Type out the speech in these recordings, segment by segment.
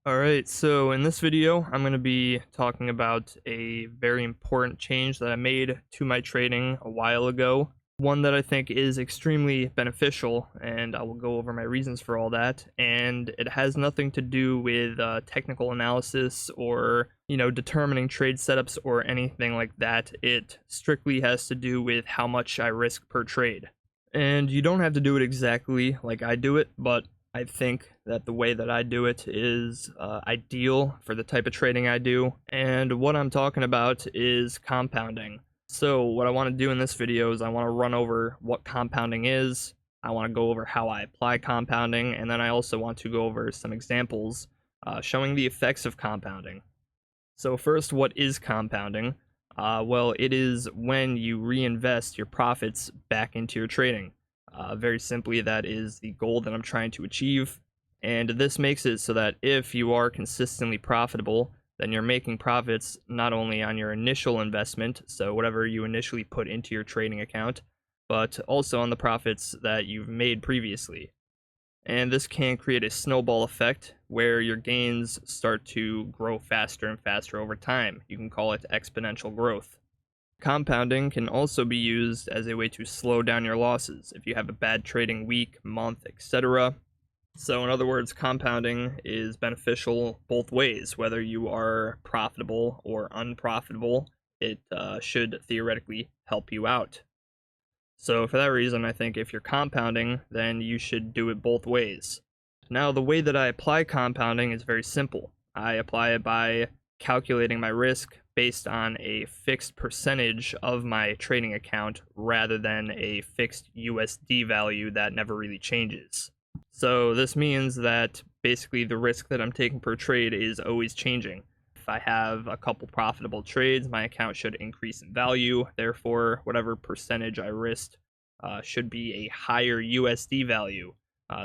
Alright, so in this video, I'm going to be talking about a very important change that I made to my trading a while ago. One that I think is extremely beneficial, and I will go over my reasons for all that. And it has nothing to do with technical analysis or, determining trade setups or anything like that. It strictly has to do with how much I risk per trade. And you don't have to do it exactly like I do it, but I think that the way that I do it is ideal for the type of trading I do. And what I'm talking about is compounding. So what I want to do in this video is I want to run over what compounding is. I want to go over how I apply compounding, and then I also want to go over some examples showing the effects of compounding. So first, what is compounding? Well, it is when you reinvest your profits back into your trading. Very simply, that is the goal that I'm trying to achieve. And this makes it so that if you are consistently profitable, then you're making profits not only on your initial investment, so whatever you initially put into your trading account, but also on the profits that you've made previously. And this can create a snowball effect where your gains start to grow faster and faster over time. You can call it exponential growth. Compounding can also be used as a way to slow down your losses if you have a bad trading week, month, etc. So, in other words, compounding is beneficial both ways. Whether you are profitable or unprofitable, it should theoretically help you out. So, for that reason, I think if you're compounding, then you should do it both ways. Now, the way that I apply compounding is very simple. I apply it by calculating my risk based on a fixed percentage of my trading account rather than a fixed USD value that never really changes. So this means that basically the risk that I'm taking per trade is always changing. If I have a couple profitable trades, my account should increase in value. Therefore, whatever percentage I risked should be a higher USD value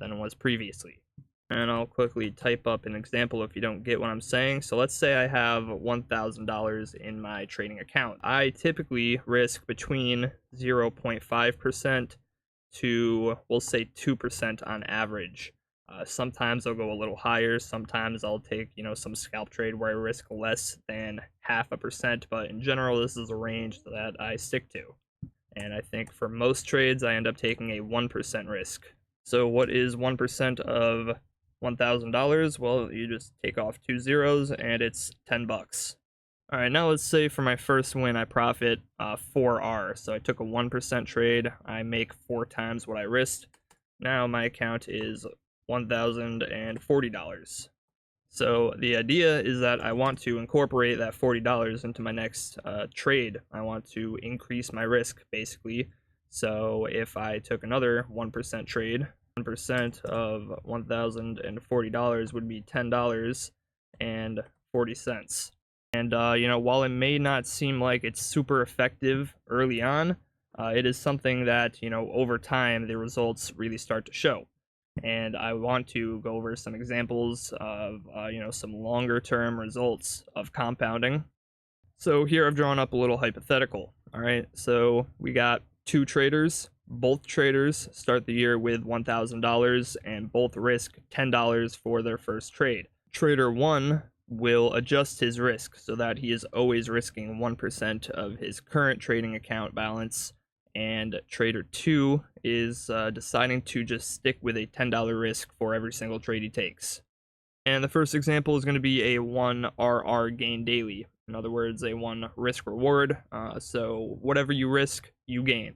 than it was previously. And I'll quickly type up an example if you don't get what I'm saying. So let's say I have $1,000 in my trading account. I typically risk between 0.5% to, we'll say, 2% on average. Sometimes I'll go a little higher. Sometimes I'll take, some scalp trade where I risk less than 0.5%. But in general, this is a range that I stick to. And I think for most trades, I end up taking a 1% risk. So what is 1% of $1,000? Well, you just take off 2 zeros and it's $10. All right, now let's say for my first win, I profit 4R. So I took a 1% trade. I make 4 times what I risked. Now my account is $1,040. So the idea is that I want to incorporate that $40 into my next trade. I want to increase my risk, basically. So if I took another 1% trade, 1% of $1,040 would be $10.40. And, while it may not seem like it's super effective early on, it is something that, over time, the results really start to show. And I want to go over some examples of, some longer term results of compounding. So here I've drawn up a little hypothetical. All right, so we got 2 traders. Both traders start the year with $1,000 and both risk $10 for their first trade. Trader 1 will adjust his risk so that he is always risking 1% of his current trading account balance, and trader 2 is deciding to just stick with a $10 risk for every single trade he takes. And the first example is going to be a 1 RR gain daily. In other words, a 1 risk reward. So whatever you risk, you gain.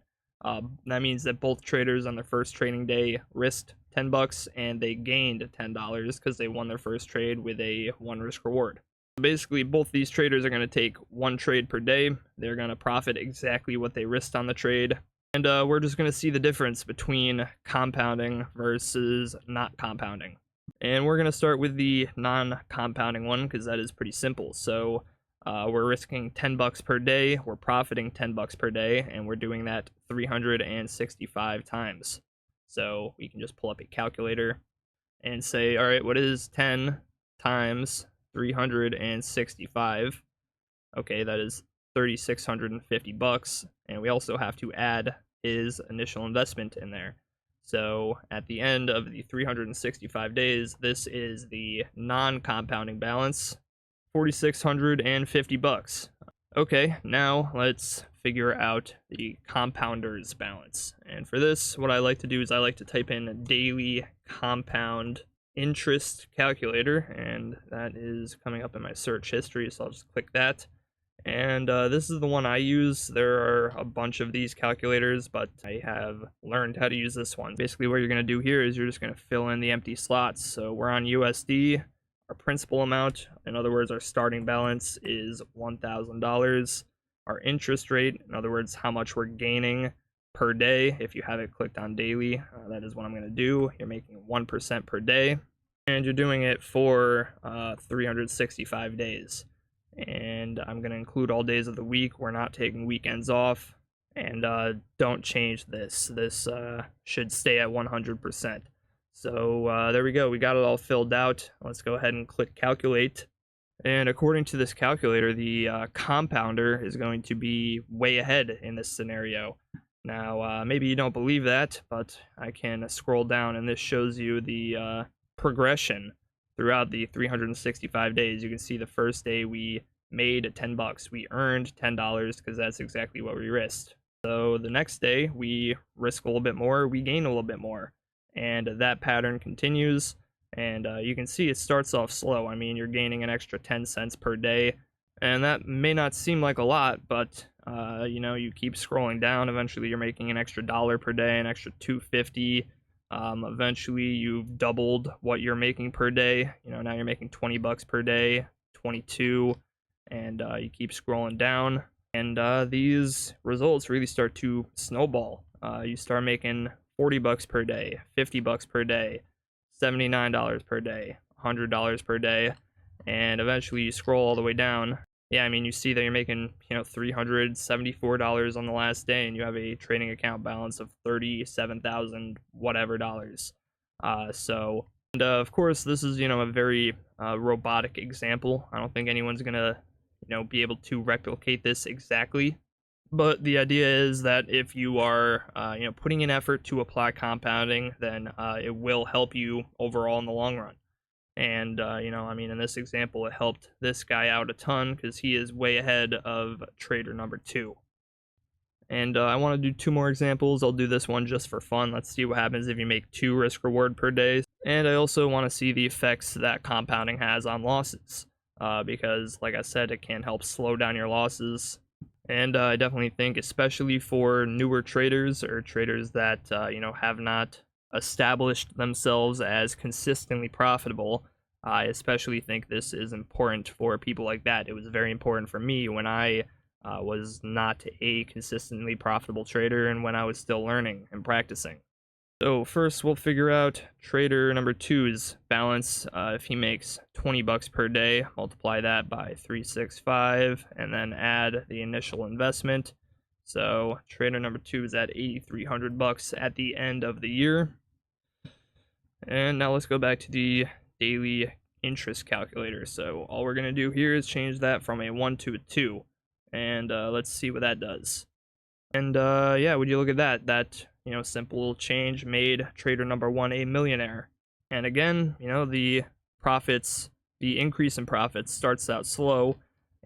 That means that both traders on their first trading day risked $10 and they gained $10 because they won their first trade with a 1 risk reward. Basically, both these traders are going to take 1 trade per day. They're going to profit exactly what they risked on the trade. And we're just going to see the difference between compounding versus not compounding. And we're going to start with the non-compounding one because that is pretty simple. So we're risking $10 per day, we're profiting $10 per day, and we're doing that 365 times. So we can just pull up a calculator and say, all right, what is 10 times 365? Okay, that is $3,650, and we also have to add his initial investment in there. So at the end of the 365 days, this is the non-compounding balance, $4,650. Okay, now let's figure out the compounder's balance. And for this, what I like to do is I like to type in daily compound interest calculator, and that is coming up in my search history, so I'll just click that. And this is the one I use. There are a bunch of these calculators, but I have learned how to use this one. Basically, what you're going to do here is you're just going to fill in the empty slots. So we're on USD. Our principal amount, in other words, our starting balance is $1,000. Our interest rate, in other words, how much we're gaining per day. If you have it clicked on daily, that is what I'm going to do. You're making 1% per day, and you're doing it for 365 days. And I'm going to include all days of the week. We're not taking weekends off. And don't change this. This should stay at 100%. So there we go. We got it all filled out. Let's go ahead and click calculate. And according to this calculator, the compounder is going to be way ahead in this scenario. Now, maybe you don't believe that, but I can scroll down and this shows you the progression throughout the 365 days. You can see the first day we made $10. We earned $10 because that's exactly what we risked. So the next day we risk a little bit more, we gain a little bit more. And that pattern continues. And you can see it starts off slow. I mean, you're gaining an extra 10 cents per day. And that may not seem like a lot, but you know, you keep scrolling down. Eventually you're making an extra $1 per day, an extra $2.50. Eventually you've doubled what you're making per day. You know, now you're making $20 per day, 22, and you keep scrolling down. And these results really start to snowball. You start making $40 per day, $50 per day, $79 per day, $100 per day, and eventually you scroll all the way down. Yeah, I mean, you see that you're making, you know, $374 on the last day, and you have a trading account balance of 37,000 whatever dollars. And of course, this is, you know, a very robotic example. I don't think anyone's gonna, you know, be able to replicate this exactly. But the idea is that if you are, you know, putting in effort to apply compounding, then it will help you overall in the long run. And, you know, I mean, in this example, it helped this guy out a ton because he is way ahead of trader number 2. And I want to do 2 more examples. I'll do this one just for fun. Let's see what happens if you make 2 risk reward per day. And I also want to see the effects that compounding has on losses because, like I said, it can help slow down your losses. And I definitely think, especially for newer traders or traders that, you know, have not established themselves as consistently profitable, I especially think this is important for people like that. It was very important for me when I was not a consistently profitable trader and when I was still learning and practicing. So first we'll figure out trader number 2's balance. If he makes $20 per day, multiply that by 365 and then add the initial investment. So trader number 2 is at $8,300 at the end of the year. And now let's go back to the daily interest calculator. So all we're going to do here is change that from a 1 to a 2. And let's see what that does. And yeah, would you look at that? That, you know, simple change made trader number 1 a millionaire. And again, you know, the profits, the increase in profits starts out slow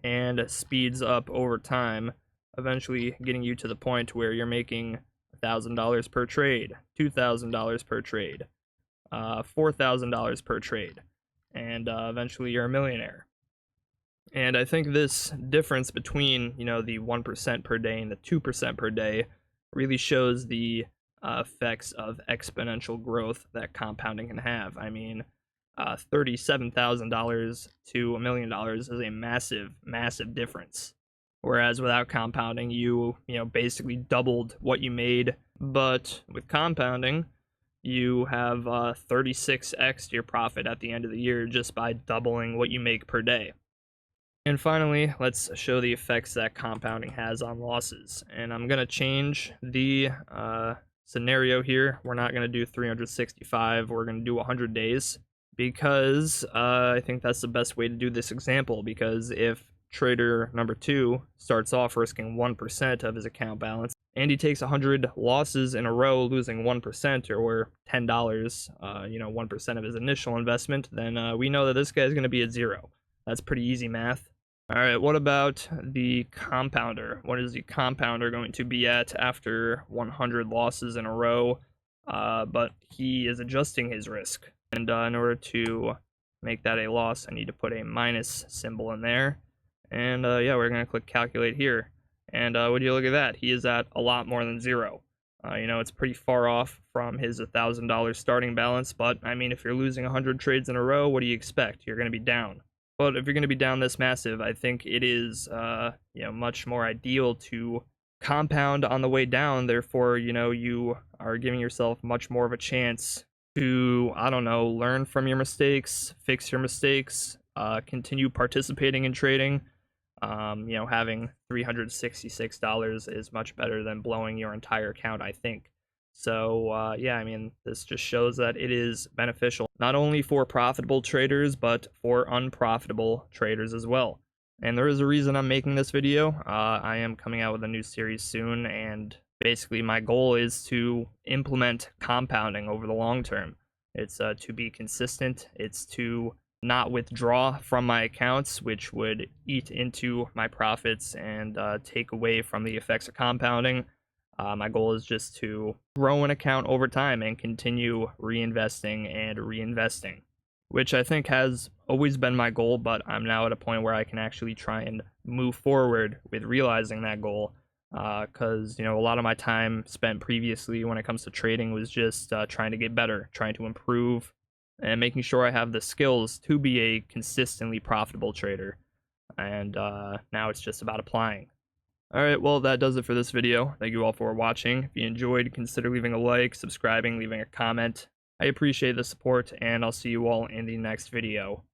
and speeds up over time, eventually getting you to the point where you're making $1,000 per trade, $2,000 per trade, $4,000 per trade, and eventually you're a millionaire. And I think this difference between, you know, the 1% per day and the 2% per day really shows the effects of exponential growth that compounding can have. I mean, $37,000 to $1 million is a massive, massive difference. Whereas without compounding, you know, basically doubled what you made. But with compounding, you have 36x your profit at the end of the year just by doubling what you make per day. And finally, let's show the effects that compounding has on losses. And I'm going to change the scenario here. We're not going to do 365. We're going to do 100 days because I think that's the best way to do this example. Because if trader number 2 starts off risking 1% of his account balance, and he takes 100 losses in a row, losing 1% or $10, 1% of his initial investment, then we know that this guy's going to be at zero. That's pretty easy math. All right, what about the compounder? What is the compounder going to be at after 100 losses in a row? But he is adjusting his risk. And in order to make that a loss, I need to put a minus symbol in there. And yeah, we're going to click calculate here. And would you look at that? He is at a lot more than zero. It's pretty far off from his $1,000 starting balance. But, I mean, if you're losing 100 trades in a row, what do you expect? You're going to be down. But if you're going to be down this massive, I think it is, much more ideal to compound on the way down. Therefore, you are giving yourself much more of a chance to, learn from your mistakes, fix your mistakes, continue participating in trading. Having $366 is much better than blowing your entire account, I think. So, this just shows that it is beneficial, not only for profitable traders, but for unprofitable traders as well. And there is a reason I'm making this video. I am coming out with a new series soon, and basically my goal is to implement compounding over the long term. It's to be consistent. It's to not withdraw from my accounts, which would eat into my profits and take away from the effects of compounding. My goal is just to grow an account over time and continue reinvesting, which I think has always been my goal, but I'm now at a point where I can actually try and move forward with realizing that goal, because, a lot of my time spent previously when it comes to trading was just trying to get better, trying to improve, and making sure I have the skills to be a consistently profitable trader. And now it's just about applying. Alright, well, that does it for this video. Thank you all for watching. If you enjoyed, consider leaving a like, subscribing, leaving a comment. I appreciate the support, and I'll see you all in the next video.